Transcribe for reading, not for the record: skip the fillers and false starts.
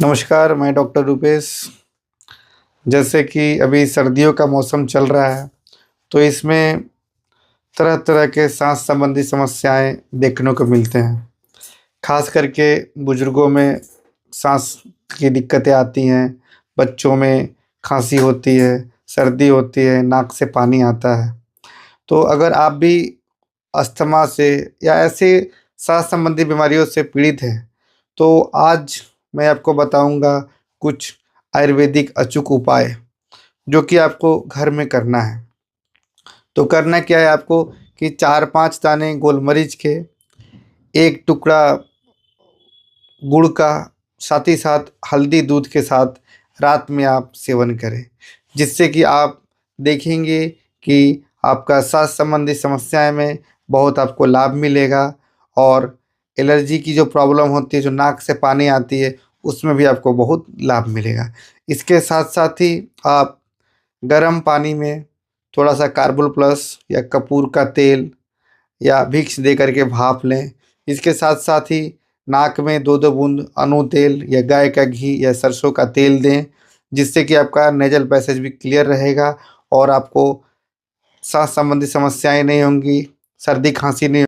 नमस्कार, मैं डॉक्टर रूपेश। जैसे कि अभी सर्दियों का मौसम चल रहा है, तो इसमें तरह-तरह के सांस संबंधी समस्याएँ देखने को मिलते हैं। ख़ास करके बुजुर्गों में सांस की दिक्कतें आती हैं, बच्चों में खाँसी होती है, सर्दी होती है, नाक से पानी आता है। तो अगर आप भी अस्थमा से या ऐसे सांस संबंधी बीमारियों से पीड़ित हैं, तो आज मैं आपको बताऊँगा कुछ आयुर्वेदिक अचूक उपाय, जो कि आपको घर में करना है। तो करना क्या है आपको कि 4-5 दाने गोलमरीच के, 1 टुकड़ा गुड़ का, साथ ही साथ हल्दी दूध के साथ रात में आप सेवन करें। जिससे कि आप देखेंगे कि आपका सांस संबंधी समस्याएँ में बहुत आपको लाभ मिलेगा और एलर्जी की जो प्रॉब्लम होती है, जो नाक से पानी आती है, उसमें भी आपको बहुत लाभ मिलेगा। इसके साथ-साथ ही आप गर्म पानी में थोड़ा-सा कार्बोल प्लस या कपूर का तेल या विक्स दे करके भाप लें। इसके साथ-साथ ही नाक में 2-2 बूंद अनू तेल या गाय का घी या सरसों का तेल दें, जिससे कि आपका नेज़ल पैसेज भी क्लियर रहेगा और आपको सांस संबंधी समस्याएँ नहीं होंगी, सर्दी-खाँसी नहीं